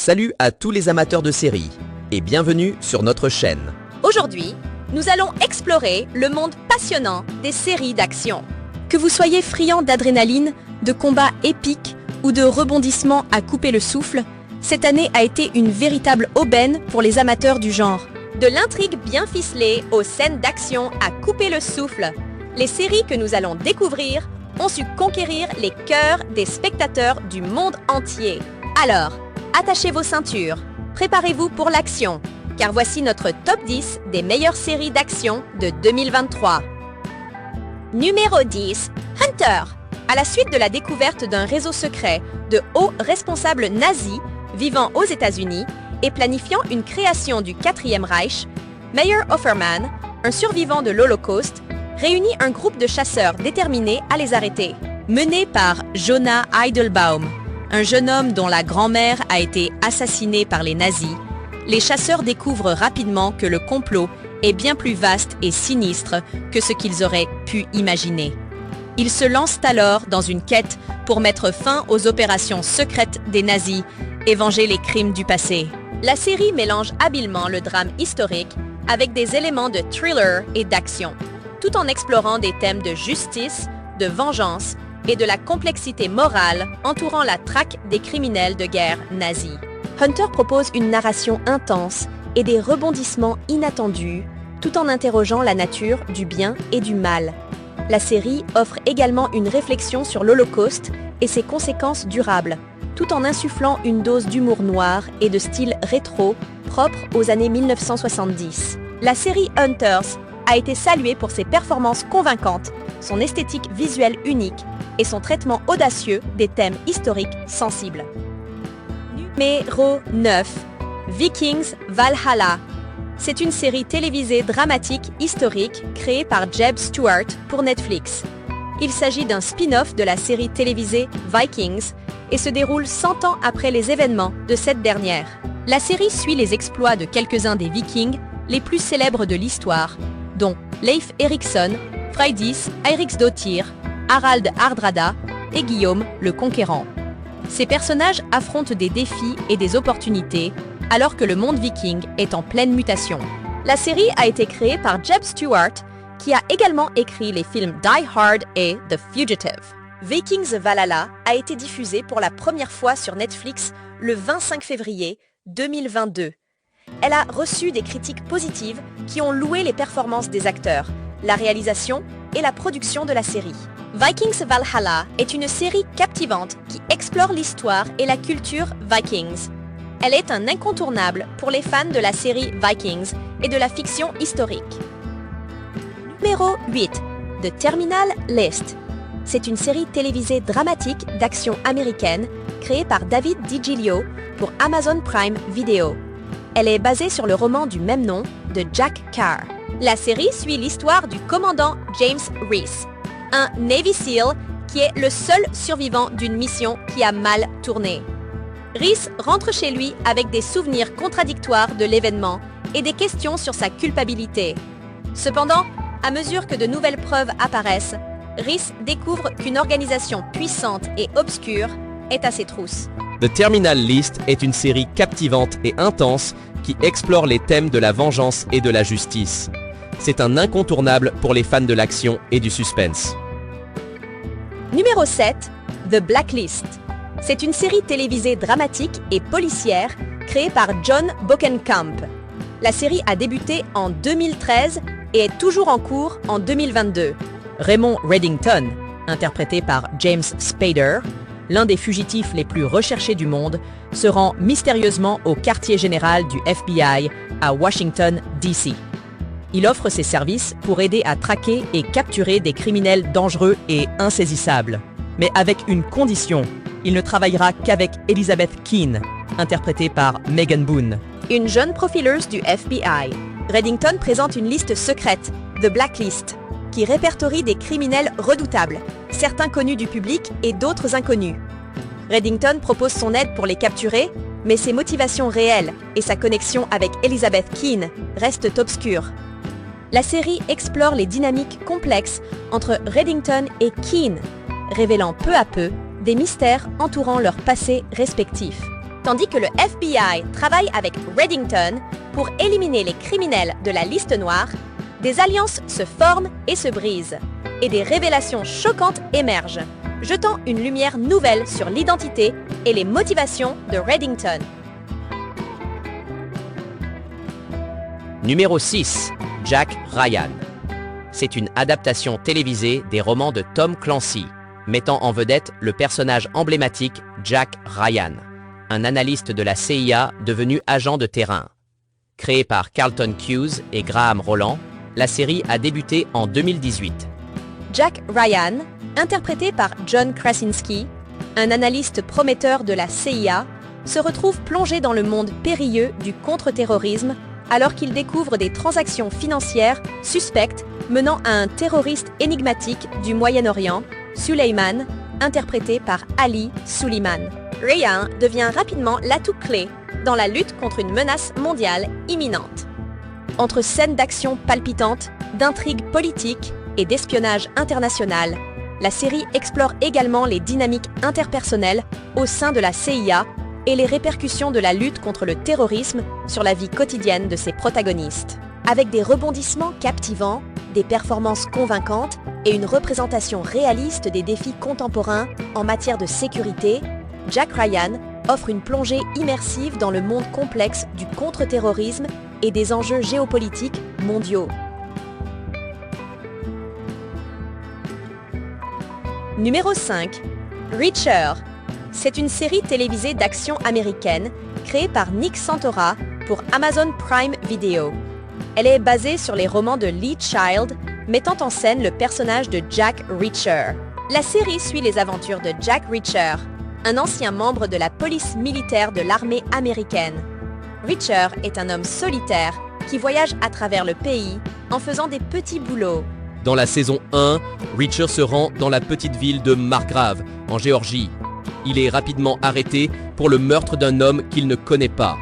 Salut à tous les amateurs de séries et bienvenue sur notre chaîne. Aujourd'hui, nous allons explorer le monde passionnant des séries d'action. Que vous soyez friand d'adrénaline, de combats épiques ou de rebondissements à couper le souffle, cette année a été une véritable aubaine pour les amateurs du genre. De l'intrigue bien ficelée aux scènes d'action à couper le souffle, les séries que nous allons découvrir ont su conquérir les cœurs des spectateurs du monde entier. Alors, attachez vos ceintures, préparez-vous pour l'action, car voici notre top 10 des meilleures séries d'action de 2023. Numéro 10, Hunter. À la suite de la découverte d'un réseau secret de hauts responsables nazis vivant aux États-Unis et planifiant une création du 4e Reich, Meyer Offerman, un survivant de l'Holocauste, réunit un groupe de chasseurs déterminés à les arrêter. Mené par Jonah Heidelbaum, un jeune homme dont la grand-mère a été assassinée par les nazis, les chasseurs découvrent rapidement que le complot est bien plus vaste et sinistre que ce qu'ils auraient pu imaginer. Ils se lancent alors dans une quête pour mettre fin aux opérations secrètes des nazis et venger les crimes du passé. La série mélange habilement le drame historique avec des éléments de thriller et d'action, tout en explorant des thèmes de justice, de vengeance et de la complexité morale entourant la traque des criminels de guerre nazis. Hunter propose une narration intense et des rebondissements inattendus, tout en interrogeant la nature du bien et du mal. La série offre également une réflexion sur l'Holocauste et ses conséquences durables, tout en insufflant une dose d'humour noir et de style rétro propre aux années 1970. La série Hunters a été saluée pour ses performances convaincantes, son esthétique visuelle unique et son traitement audacieux des thèmes historiques sensibles. Numéro 9. Vikings Valhalla. C'est une série télévisée dramatique historique créée par Jeb Stuart pour Netflix. Il s'agit d'un spin-off de la série télévisée Vikings et se déroule 100 ans après les événements de cette dernière. La série suit les exploits de quelques-uns des Vikings les plus célèbres de l'histoire, dont Leif Erikson, Freydis Eiríksdóttir, Harald Hardrada et Guillaume le Conquérant. Ces personnages affrontent des défis et des opportunités alors que le monde viking est en pleine mutation. La série a été créée par Jeb Stuart, qui a également écrit les films Die Hard et The Fugitive. Vikings Valhalla a été diffusée pour la première fois sur Netflix le 25 février 2022. Elle a reçu des critiques positives qui ont loué les performances des acteurs, la réalisation et la production de la série. Vikings Valhalla est une série captivante qui explore l'histoire et la culture Vikings. Elle est un incontournable pour les fans de la série Vikings et de la fiction historique. Numéro 8. The Terminal List. C'est une série télévisée dramatique d'action américaine créée par David DiGilio pour Amazon Prime Video. Elle est basée sur le roman du même nom de Jack Carr. La série suit l'histoire du commandant James Reese, un Navy SEAL qui est le seul survivant d'une mission qui a mal tourné. Reese rentre chez lui avec des souvenirs contradictoires de l'événement et des questions sur sa culpabilité. Cependant, à mesure que de nouvelles preuves apparaissent, Reese découvre qu'une organisation puissante et obscure est à ses trousses. The Terminal List est une série captivante et intense qui explore les thèmes de la vengeance et de la justice. C'est un incontournable pour les fans de l'action et du suspense. Numéro 7. The Blacklist. C'est une série télévisée dramatique et policière créée par John Bokenkamp. La série a débuté en 2013 et est toujours en cours en 2022. Raymond Reddington, interprété par James Spader, l'un des fugitifs les plus recherchés du monde, se rend mystérieusement au quartier général du FBI à Washington, D.C. Il offre ses services pour aider à traquer et capturer des criminels dangereux et insaisissables. Mais avec une condition, il ne travaillera qu'avec Elizabeth Keane, interprétée par Megan Boone, une jeune profileuse du FBI. Reddington présente une liste secrète, The Blacklist, qui répertorie des criminels redoutables, certains connus du public et d'autres inconnus. Reddington propose son aide pour les capturer, mais ses motivations réelles et sa connexion avec Elizabeth Keane restent obscures. La série explore les dynamiques complexes entre Reddington et Keane, révélant peu à peu des mystères entourant leurs passés respectifs. Tandis que le FBI travaille avec Reddington pour éliminer les criminels de la liste noire, des alliances se forment et se brisent, et des révélations choquantes émergent, jetant une lumière nouvelle sur l'identité et les motivations de Reddington. Numéro 6. Jack Ryan. C'est une adaptation télévisée des romans de Tom Clancy, mettant en vedette le personnage emblématique Jack Ryan, un analyste de la CIA devenu agent de terrain. Créée par Carlton Cuse et Graham Roland, la série a débuté en 2018. Jack Ryan, interprété par John Krasinski, un analyste prometteur de la CIA, se retrouve plongé dans le monde périlleux du contre-terrorisme alors qu'il découvre des transactions financières suspectes menant à un terroriste énigmatique du Moyen-Orient, Suleiman, interprété par Ali Suleiman. Ryan devient rapidement l'atout clé dans la lutte contre une menace mondiale imminente. Entre scènes d'action palpitantes, d'intrigues politiques et d'espionnage international, la série explore également les dynamiques interpersonnelles au sein de la CIA et les répercussions de la lutte contre le terrorisme sur la vie quotidienne de ses protagonistes. Avec des rebondissements captivants, des performances convaincantes et une représentation réaliste des défis contemporains en matière de sécurité, Jack Ryan offre une plongée immersive dans le monde complexe du contre-terrorisme et des enjeux géopolitiques mondiaux. Numéro 5. Reacher. C'est une série télévisée d'action américaine créée par Nick Santora pour Amazon Prime Video. Elle est basée sur les romans de Lee Child, mettant en scène le personnage de Jack Reacher. La série suit les aventures de Jack Reacher, un ancien membre de la police militaire de l'armée américaine. Reacher est un homme solitaire qui voyage à travers le pays en faisant des petits boulots. Dans la saison 1, Reacher se rend dans la petite ville de Margrave, en Géorgie. Il est rapidement arrêté pour le meurtre d'un homme qu'il ne connaît pas.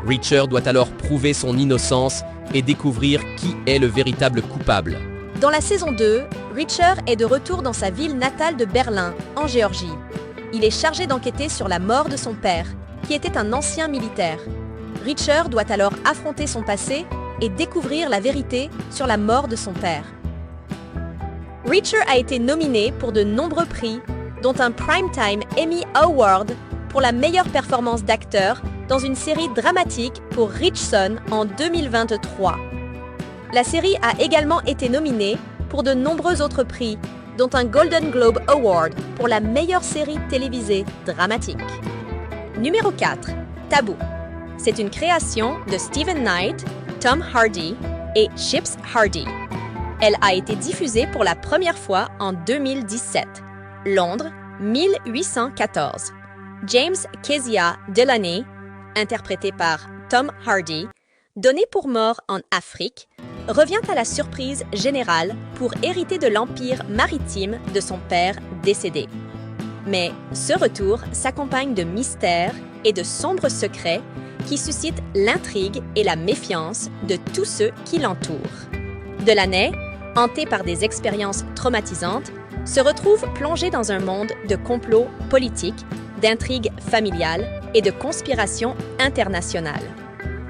Reacher doit alors prouver son innocence et découvrir qui est le véritable coupable. Dans la saison 2, Reacher est de retour dans sa ville natale de Berlin, en Géorgie. Il est chargé d'enquêter sur la mort de son père, qui était un ancien militaire. Reacher doit alors affronter son passé et découvrir la vérité sur la mort de son père. Reacher a été nominé pour de nombreux prix, dont un Primetime Emmy Award pour la meilleure performance d'acteur dans une série dramatique pour Rich Son en 2023. La série a également été nominée pour de nombreux autres prix, dont un Golden Globe Award pour la meilleure série télévisée dramatique. Numéro 4. Taboo. C'est une création de Stephen Knight, Tom Hardy et Chips Hardy. Elle a été diffusée pour la première fois en 2017. Londres, 1814. James Kezia Delaney, interprété par Tom Hardy, donné pour mort en Afrique, revient à la surprise générale pour hériter de l'empire maritime de son père décédé. Mais ce retour s'accompagne de mystères et de sombres secrets qui suscitent l'intrigue et la méfiance de tous ceux qui l'entourent. Delaney, hanté par des expériences traumatisantes, se retrouve plongé dans un monde de complots politiques, d'intrigues familiales et de conspirations internationales.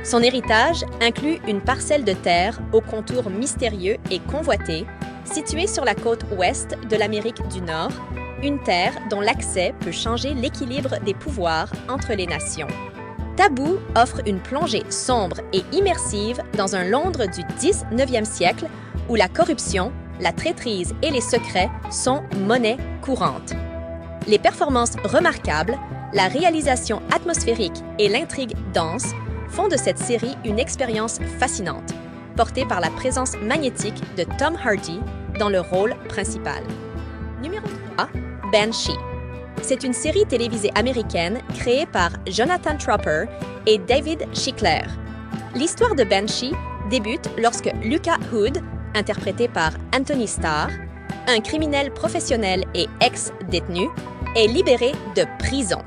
Son héritage inclut une parcelle de terre aux contours mystérieux et convoités, située sur la côte ouest de l'Amérique du Nord, une terre dont l'accès peut changer l'équilibre des pouvoirs entre les nations. Taboo offre une plongée sombre et immersive dans un Londres du 19e siècle où la corruption, la traîtrise et les secrets sont monnaie courante. Les performances remarquables, la réalisation atmosphérique et l'intrigue dense font de cette série une expérience fascinante, portée par la présence magnétique de Tom Hardy dans le rôle principal. Numéro 3. Banshee. C'est une série télévisée américaine créée par Jonathan Tropper et David Schickler. L'histoire de Banshee débute lorsque Lucas Hood, interprété par Anthony Starr, un criminel professionnel et ex-détenu, est libéré de prison.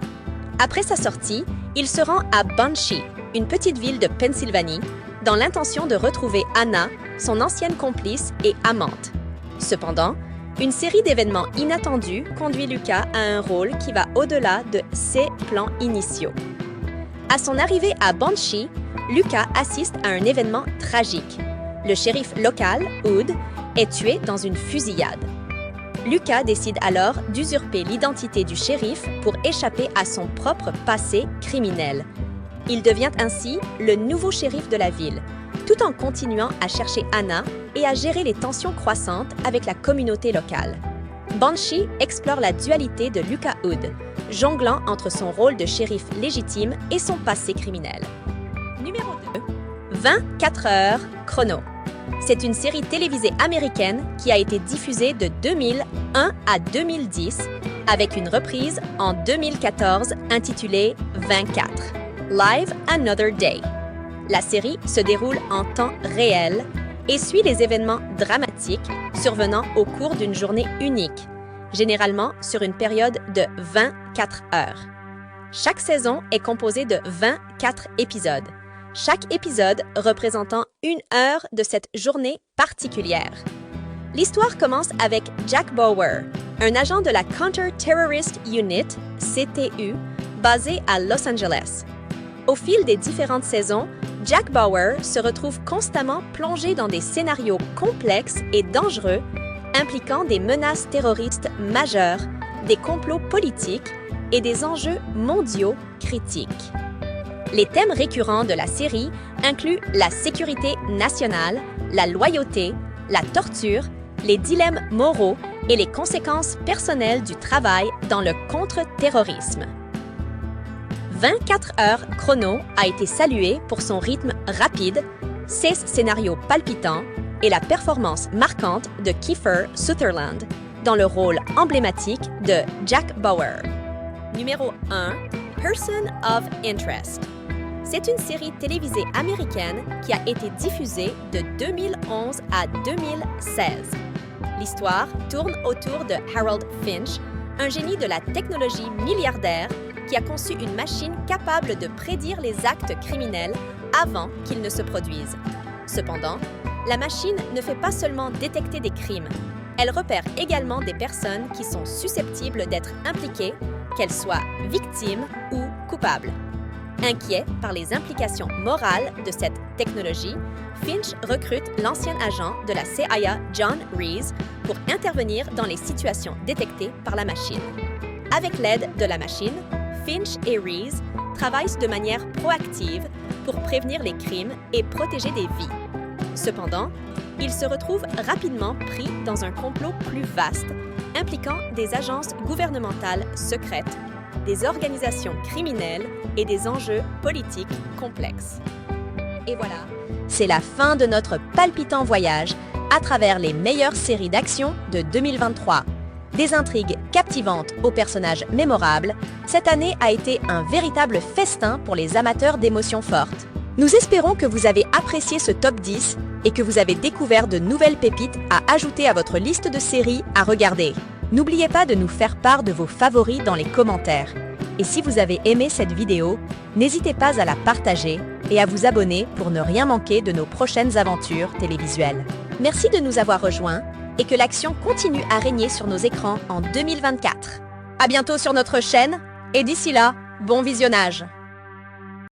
Après sa sortie, il se rend à Banshee, une petite ville de Pennsylvanie, dans l'intention de retrouver Anna, son ancienne complice et amante. Cependant, une série d'événements inattendus conduit Lucas à un rôle qui va au-delà de ses plans initiaux. À son arrivée à Banshee, Lucas assiste à un événement tragique. Le shérif local, Ood, est tué dans une fusillade. Lucas décide alors d'usurper l'identité du shérif pour échapper à son propre passé criminel. Il devient ainsi le nouveau shérif de la ville, tout en continuant à chercher Anna et à gérer les tensions croissantes avec la communauté locale. Banshee explore la dualité de Lucas Ood, jonglant entre son rôle de shérif légitime et son passé criminel. Numéro 2. 24 heures chrono. C'est une série télévisée américaine qui a été diffusée de 2001 à 2010 avec une reprise en 2014 intitulée 24. Live Another Day. La série se déroule en temps réel et suit les événements dramatiques survenant au cours d'une journée unique, généralement sur une période de 24 heures. Chaque saison est composée de 24 épisodes, chaque épisode représentant 1 heure de cette journée particulière. L'histoire commence avec Jack Bauer, un agent de la Counter-Terrorist Unit, CTU, basé à Los Angeles. Au fil des différentes saisons, Jack Bauer se retrouve constamment plongé dans des scénarios complexes et dangereux impliquant des menaces terroristes majeures, des complots politiques et des enjeux mondiaux critiques. Les thèmes récurrents de la série incluent la sécurité nationale, la loyauté, la torture, les dilemmes moraux et les conséquences personnelles du travail dans le contre-terrorisme. 24 heures chrono a été salué pour son rythme rapide, ses scénarios palpitants et la performance marquante de Kiefer Sutherland dans le rôle emblématique de Jack Bauer. Numéro 1. Person of Interest. C'est une série télévisée américaine qui a été diffusée de 2011 à 2016. L'histoire tourne autour de Harold Finch, un génie de la technologie milliardaire qui a conçu une machine capable de prédire les actes criminels avant qu'ils ne se produisent. Cependant, la machine ne fait pas seulement détecter des crimes, elle repère également des personnes qui sont susceptibles d'être impliquées, qu'elles soient victimes ou coupables. Inquiet par les implications morales de cette technologie, Finch recrute l'ancien agent de la CIA John Reese pour intervenir dans les situations détectées par la machine. Avec l'aide de la machine, Finch et Reese travaillent de manière proactive pour prévenir les crimes et protéger des vies. Cependant, ils se retrouvent rapidement pris dans un complot plus vaste, impliquant des agences gouvernementales secrètes, des organisations criminelles et des enjeux politiques complexes. Et voilà, c'est la fin de notre palpitant voyage à travers les meilleures séries d'action de 2023. Des intrigues captivantes aux personnages mémorables, cette année a été un véritable festin pour les amateurs d'émotions fortes. Nous espérons que vous avez apprécié ce top 10 et que vous avez découvert de nouvelles pépites à ajouter à votre liste de séries à regarder. N'oubliez pas de nous faire part de vos favoris dans les commentaires. Et si vous avez aimé cette vidéo, n'hésitez pas à la partager et à vous abonner pour ne rien manquer de nos prochaines aventures télévisuelles. Merci de nous avoir rejoints et que l'action continue à régner sur nos écrans en 2024. À bientôt sur notre chaîne et d'ici là, bon visionnage!